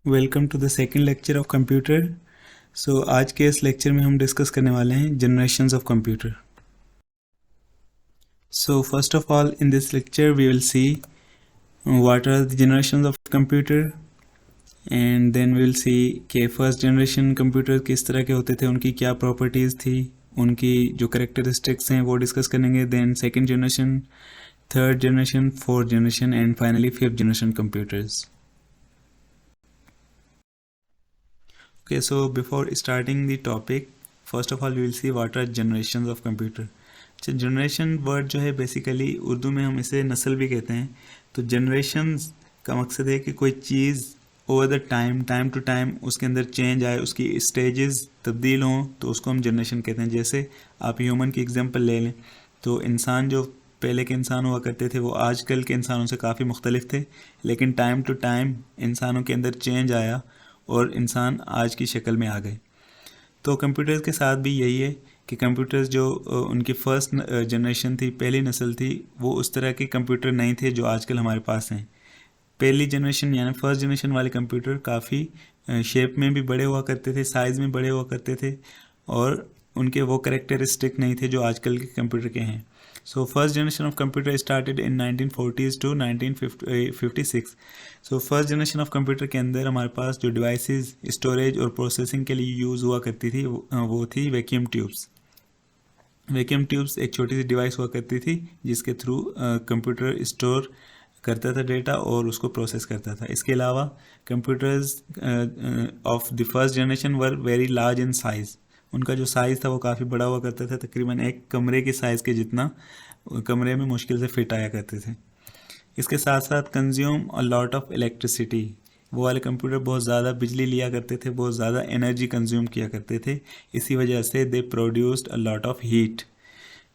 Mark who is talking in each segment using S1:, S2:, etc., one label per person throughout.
S1: Welcome to the second lecture of computer. So आज के इस लेक्चर में हम डिस्कस करने वाले हैं generations of computer. So first of all in this lecture we will see what are the generations of computer and then we will see कि first generation computer किस तरह के होते थे, उनकी क्या प्रॉपर्टीज़ थी, उनकी जो करेक्टरिस्टिक्स हैं वो डिस्कस करेंगे। Then second generation, third generation, fourth generation and finally fifth generation computers. Okay, so before starting the topic, first of all we will see what are generations of computer. अच्छा, generation word जो है basically Urdu में हम इसे नस्ल भी कहते हैं। तो जनरेशन्स का मकसद है कि कोई चीज़ over the time to time उसके अंदर चेंज आए, उसकी स्टेजेस तब्दील हों, तो उसको हम जनरेशन कहते हैं। जैसे आप ह्यूमन की एग्जांपल ले लें तो इंसान जो पहले के इंसान हुआ करते थे वो आजकल के इंसानों से काफ़ी मुख्तलिफ थे, लेकिन टाइम टू टाइम इंसानों के अंदर चेंज आया और इंसान आज की शक्ल में आ गए। तो कंप्यूटर्स के साथ भी यही है कि कंप्यूटर्स जो उनकी फर्स्ट जनरेशन थी, पहली नस्ल थी, वो उस तरह के कंप्यूटर नहीं थे जो आजकल हमारे पास हैं। पहली जनरेशन यानी फर्स्ट जनरेशन वाले कंप्यूटर काफ़ी शेप में भी बड़े हुआ करते थे, साइज़ में बड़े हुआ करते थे, और उनके वो करेक्टरिस्टिक नहीं थे जो आजकल के कंप्यूटर के हैं। So first generation of computer started in 1940s to 1956। So first generation of computer के अंदर हमारे पास जो डिवाइसेस स्टोरेज और प्रोसेसिंग के लिए यूज़ हुआ करती थी वो थी वैक्यूम ट्यूब्स। वैक्यूम ट्यूब्स एक छोटी सी डिवाइस हुआ करती थी जिसके थ्रू कंप्यूटर स्टोर करता था डेटा और उसको प्रोसेस करता था। इसके अलावा computers of the first generation were very large in size. उनका जो साइज़ था वो काफ़ी बड़ा हुआ करता था, तकरीबन एक कमरे के साइज़ के जितना कमरे में मुश्किल से फिट आया करते थे। इसके साथ साथ consume a lot of electricity. वो वाले कंप्यूटर बहुत ज़्यादा बिजली लिया करते थे, बहुत ज़्यादा एनर्जी कंज्यूम किया करते थे। इसी वजह से दे produced a lot of heat.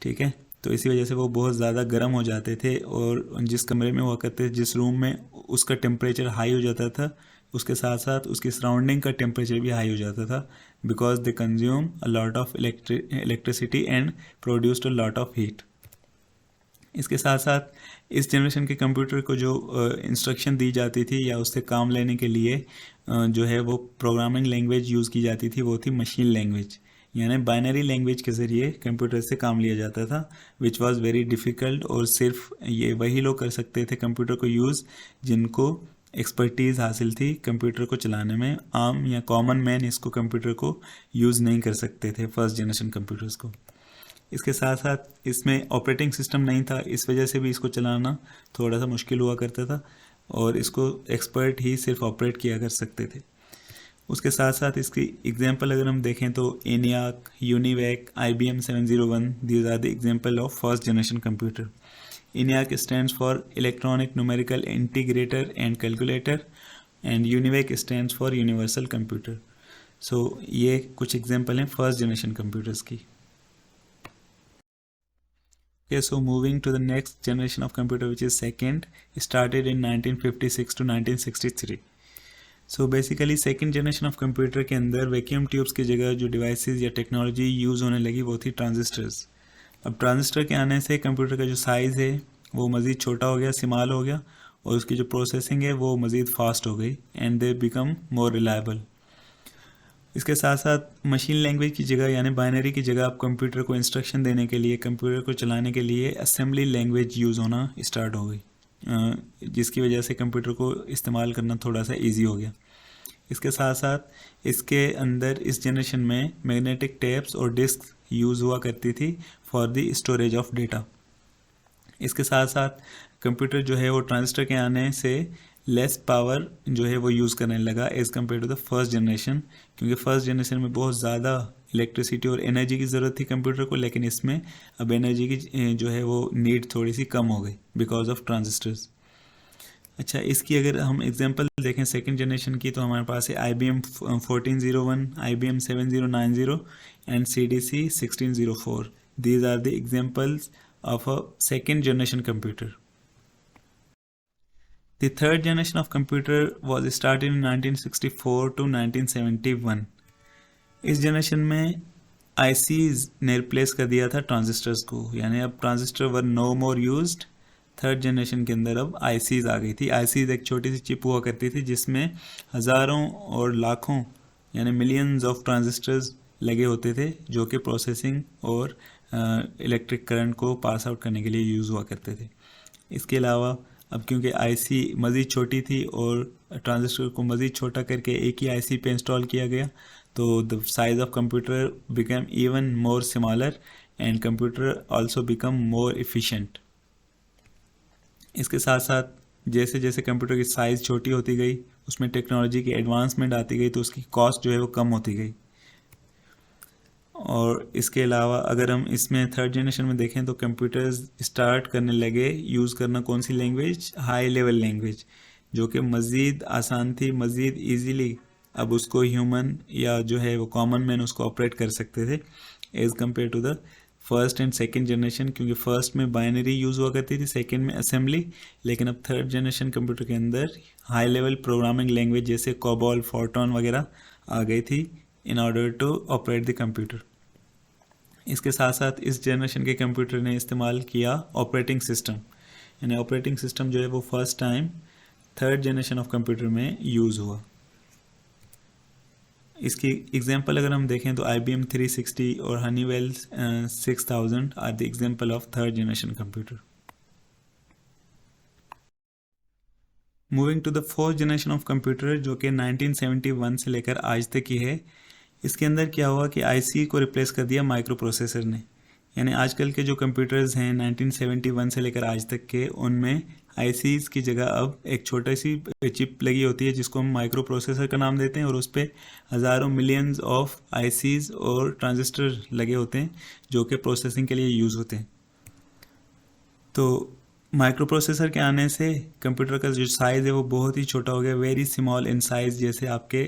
S1: ठीक है, तो इसी वजह से वो बहुत ज़्यादा गर्म हो जाते थे, और जिस कमरे में हुआ करते थे, जिस रूम में, उसका टेम्परेचर हाई हो जाता था, उसके साथ साथ उसकी सराउंडिंग का टेम्परेचर भी हाई हो जाता था, because they consume a lot of electricity and produced a lot of heat. इसके साथ साथ इस जनरेशन के कंप्यूटर को जो इंस्ट्रक्शन दी जाती थी या उससे काम लेने के लिए जो है वो प्रोग्रामिंग लैंग्वेज यूज़ की जाती थी, वो थी मशीन लैंग्वेज, यानी बाइनरी लैंग्वेज के ज़रिए कंप्यूटर से काम लिया जाता था, विच वाज वेरी डिफ़िकल्ट। और सिर्फ ये वही लोग कर सकते थे कंप्यूटर को यूज़ जिनको एक्सपर्टीज़ हासिल थी कंप्यूटर को चलाने में। आम या कॉमन मैन इसको कंप्यूटर को यूज़ नहीं कर सकते थे, फर्स्ट जनरेशन कंप्यूटर्स को। इसके साथ साथ इसमें ऑपरेटिंग सिस्टम नहीं था, इस वजह से भी इसको चलाना थोड़ा सा मुश्किल हुआ करता था, और इसको एक्सपर्ट ही सिर्फ ऑपरेट किया कर सकते थे। उसके साथ साथ इसकी एग्जांपल अगर हम देखें तो ENIAC, UNIVAC, IBM 701, these are the example of first generation computer. ENIAC stands for electronic numerical integrator and calculator, and UNIVAC stands for universal computer. So ये कुछ एग्जांपल हैं फर्स्ट जनरेशन कंप्यूटर्स की। Okay, so moving to the next generation of computer, which is second, started in 1956 to 1963. So basically second generation of computer के अंदर vacuum tubes की जगह जो devices या टेक्नोलॉजी यूज़ होने लगी वो थी ट्रांजिस्टर्स। अब ट्रांजिस्टर के आने से कंप्यूटर का जो साइज़ है वो मज़ीद छोटा हो गया, स्मॉल हो गया, और उसकी जो प्रोसेसिंग है वो मज़ीद फास्ट हो गई, and they become more reliable. इसके साथ साथ मशीन लैंग्वेज की जगह यानी बाइनरी की जगह आप कंप्यूटर को इंस्ट्रक्शन देने के लिए, कंप्यूटर को चलाने के लिए असेंबली लैंग्वेज यूज़ होना स्टार्ट हो गई, जिसकी वजह से कंप्यूटर को इस्तेमाल करना थोड़ा सा इजी हो गया। इसके साथ साथ इसके अंदर इस जनरेशन में मैग्नेटिक टेप्स और डिस्क यूज़ हुआ करती थी for the storage of data. इसके साथ साथ कंप्यूटर जो है वो ट्रांजिस्टर के आने से लेस पावर जो है वो यूज़ करने लगा as compare to the first generation, क्योंकि फर्स्ट जनरेशन में बहुत ज़्यादा इलेक्ट्रिसिटी और एनर्जी की ज़रूरत थी कंप्यूटर को, लेकिन इसमें अब एनर्जी की जो है वो नीड थोड़ी सी कम हो गई बिकॉज ऑफ ट्रांजिस्टर्स। अच्छा, इसकी अगर हम एग्जांपल देखें सेकंड जनरेशन की, तो हमारे पास है IBM 1401, IBM 7090 and CDC 1604। These are the examples of a second generation computer. The third generation of computer was started in 1964 to 1971. इस जनरेशन में ICs ने रिप्लेस कर दिया था ट्रांजिस्टर्स को, यानी अब transistor were no more used, third generation के अंदर अब आईसीज आ गई थी। आईसीज एक छोटी सी चिप हुआ करती थी जिसमें हज़ारों और लाखों यानी मिलियंस ऑफ ट्रांजिस्टर्स लगे होते थे जो कि प्रोसेसिंग और इलेक्ट्रिक करंट को पास आउट करने के लिए यूज़ हुआ करते थे। इसके अलावा अब क्योंकि आईसी मज़ीद छोटी थी और ट्रांजिस्टर को मज़ीद छोटा करके एक ही आईसी पे इंस्टॉल किया गया, तो the size of computer become even more smaller and computer also become more efficient. इसके साथ साथ जैसे जैसे कंप्यूटर की साइज़ छोटी होती गई, उसमें टेक्नोलॉजी की एडवांसमेंट आती गई, तो उसकी कॉस्ट जो है वो कम होती गई। और इसके अलावा अगर हम इसमें थर्ड जनरेशन में देखें तो कंप्यूटर्स स्टार्ट करने लगे यूज़ करना कौन सी लैंग्वेज, हाई लेवल लैंग्वेज, जो कि मज़ीद आसान थी, मज़ीद इजीली अब उसको ह्यूमन या जो है वो कॉमन मैन उसको ऑपरेट कर सकते थे as compare to the first and second generation. क्योंकि फर्स्ट में बाइनरी यूज़ हुआ करती थी, सेकेंड में असेंबली, लेकिन अब थर्ड जनरेशन कंप्यूटर के अंदर हाई लेवल प्रोग्रामिंग लैंग्वेज जैसे कोबॉल, फोर्ट्रॉन वगैरह आ गई थी in order to operate the computer. इसके साथ साथ इस जनरेशन के कंप्यूटर ने इस्तेमाल किया ऑपरेटिंग सिस्टम, यानी ऑपरेटिंग सिस्टम जो है वो first time third generation of computer में यूज़ हुआ। इसकी एग्जांपल अगर हम देखें तो IBM 360 और Honeywell 6000 are the example of third generation computer. Moving to the fourth generation of computer जो कि 1971 से लेकर आज तक की है। इसके अंदर क्या हुआ कि आईसी को रिप्लेस कर दिया माइक्रो प्रोसेसर ने, यानी आजकल के जो कंप्यूटर्स हैं 1971 से लेकर आज तक के, उनमें आईसीज की जगह अब एक छोटी सी चिप लगी होती है जिसको हम माइक्रो प्रोसेसर का नाम देते हैं, और उस पर हज़ारों मिलियंस ऑफ आईसीज और ट्रांजिस्टर लगे होते हैं जो कि प्रोसेसिंग के लिए यूज़ होते हैं। तो माइक्रो प्रोसेसर के आने से कंप्यूटर का जो साइज़ है वो बहुत ही छोटा हो गया, वेरी स्मॉल इन साइज़। जैसे आपके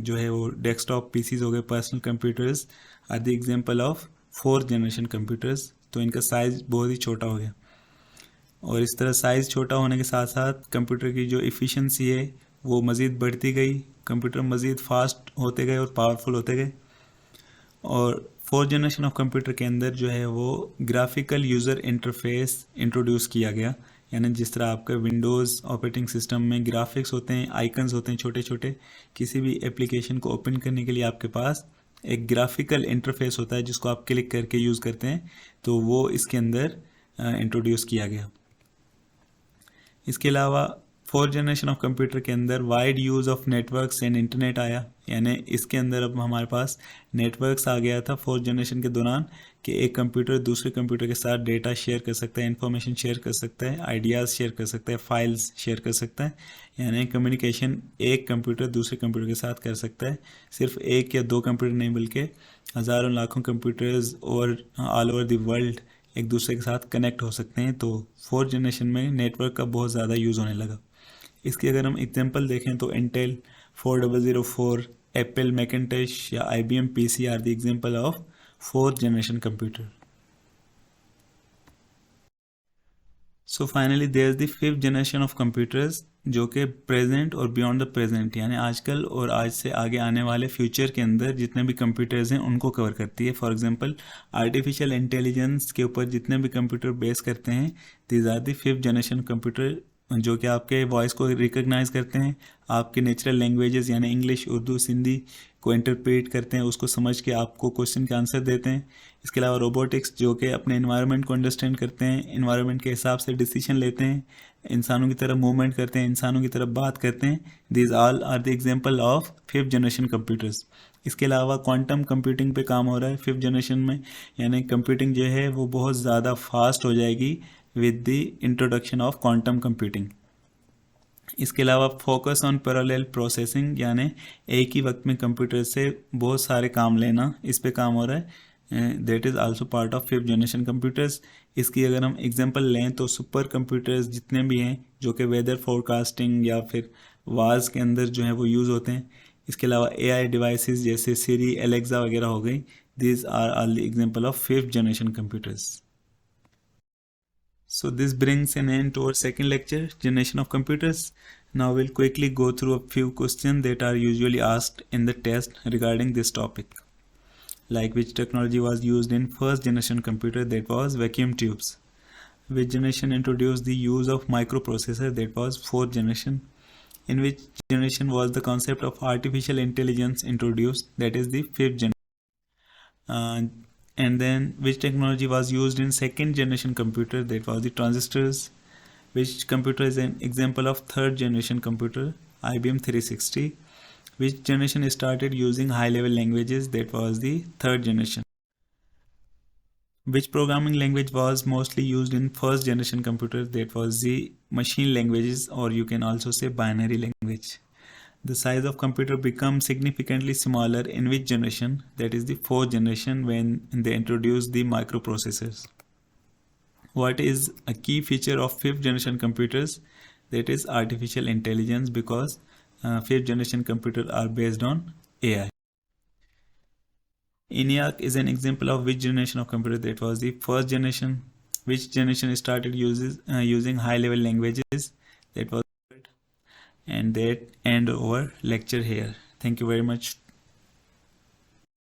S1: जो है वो डेस्कटॉप पीसीज हो गए, personal computers are the example of fourth generation computers. तो इनका साइज़ बहुत ही छोटा हो गया, और इस तरह साइज़ छोटा होने के साथ साथ कंप्यूटर की जो एफिशिएंसी है वो मज़ीद बढ़ती गई, कंप्यूटर मज़ीद फास्ट होते गए और पावरफुल होते गए। और फोर्थ जनरेशन ऑफ कंप्यूटर के अंदर जो है वो ग्राफिकल यूज़र इंटरफेस इंट्रोड्यूस किया गया, यानी जिस तरह आपका विंडोज़ ऑपरेटिंग सिस्टम में ग्राफिक्स होते हैं, आइकन्स होते हैं छोटे छोटे, किसी भी एप्लीकेशन को ओपन करने के लिए आपके पास एक ग्राफिकल इंटरफेस होता है जिसको आप क्लिक करके यूज़ करते हैं, तो वो इसके अंदर इंट्रोड्यूस किया गया। इसके अलावा फोर्थ जनरेशन ऑफ कंप्यूटर के अंदर wide use of networks and internet आया, यानी इसके अंदर अब हमारे पास नेटवर्क्स आ गया था फोर्थ जनरेशन के दौरान कि एक कंप्यूटर दूसरे कंप्यूटर के साथ डेटा शेयर कर सकता है, इंफॉर्मेशन शेयर कर सकता है, आइडियाज़ शेयर कर सकता है, फाइल्स शेयर कर सकता है, यानी कम्युनिकेशन एक कंप्यूटर दूसरे कंप्यूटर के साथ कर सकता है। सिर्फ एक या दो कंप्यूटर नहीं बल्कि हज़ारों लाखों कंप्यूटर्स और ऑल ओवर द वर्ल्ड एक दूसरे के साथ कनेक्ट हो सकते हैं। तो फोर्थ जनरेशन में नेटवर्क का बहुत ज़्यादा यूज़ होने लगा। इसकी अगर हम एग्जांपल देखें तो इंटेल 4004, एप्पल मैकिन्टोश या IBM PC are the example of fourth generation computer. So finally there is the fifth generation of computers जो कि प्रेजेंट और बियॉन्ड द प्रेजेंट, यानी आजकल और आज से आगे आने वाले फ्यूचर के अंदर जितने भी कंप्यूटर्स हैं उनको कवर करती है। फॉर एग्जांपल आर्टिफिशियल इंटेलिजेंस के ऊपर जितने भी कंप्यूटर बेस करते हैं, these are the fifth generation computer, जो कि आपके वॉइस को रिकग्नाइज करते हैं, आपके नेचुरल लैंग्वेजेस यानी इंग्लिश, उर्दू, सिंधी को इंटरप्रेट करते हैं, उसको समझ के आपको क्वेश्चन के आंसर देते हैं। इसके अलावा रोबोटिक्स जो कि अपने इन्वायरमेंट को अंडरस्टैंड करते हैं, इन्वायरमेंट के हिसाब से डिसीजन लेते हैं, इंसानों की तरह मूवमेंट करते हैं, इंसानों की तरह बात करते हैं। These all are the example of fifth generation computers. इसके अलावा क्वांटम कंप्यूटिंग पे काम हो रहा है फिफ्थ जनरेशन में, यानी कंप्यूटिंग जो है वो बहुत ज़्यादा फास्ट हो जाएगी with the introduction of quantum computing. इसके अलावा फोकस ऑन पैरेलल प्रोसेसिंग, यानी एक ही वक्त में कंप्यूटर से बहुत सारे काम लेना, इस पे काम हो रहा है। That is also part of fifth generation computers. इसकी अगर हम एग्जांपल लें तो सुपर कंप्यूटर्स जितने भी हैं जो कि वेदर फोरकास्टिंग या फिर वार्स के अंदर जो है वो यूज़ होते हैं। इसके अलावा AI डिवाइसेस जैसे सिरी, एलेक्सा वगैरह हो गई। These are all the example of fifth generation computers. So this brings an end to our second lecture, Generation of Computers. Now we'll quickly go through a few questions that are usually asked in the test regarding this topic. Like which technology was used in first generation computer, that was vacuum tubes. Which generation introduced the use of microprocessor, that was fourth generation. In which generation was the concept of artificial intelligence introduced, that is the fifth generation. And then which technology was used in second generation computer, that was the transistors. Which computer is an example of third generation computer, IBM 360. Which generation started using high level languages, that was the third generation. Which programming language was mostly used in first generation computers, that was the machine languages, or you can also say binary language. The size of computer becomes significantly smaller in which generation, that is the fourth generation, when they introduced the microprocessors. What is a key feature of fifth generation computers, that is artificial intelligence, because fifth generation computers are based on AI. ENIAC is an example of which generation of computer, that was the first generation. Which generation started using high level languages, that was. And that end our lecture here. Thank you very much.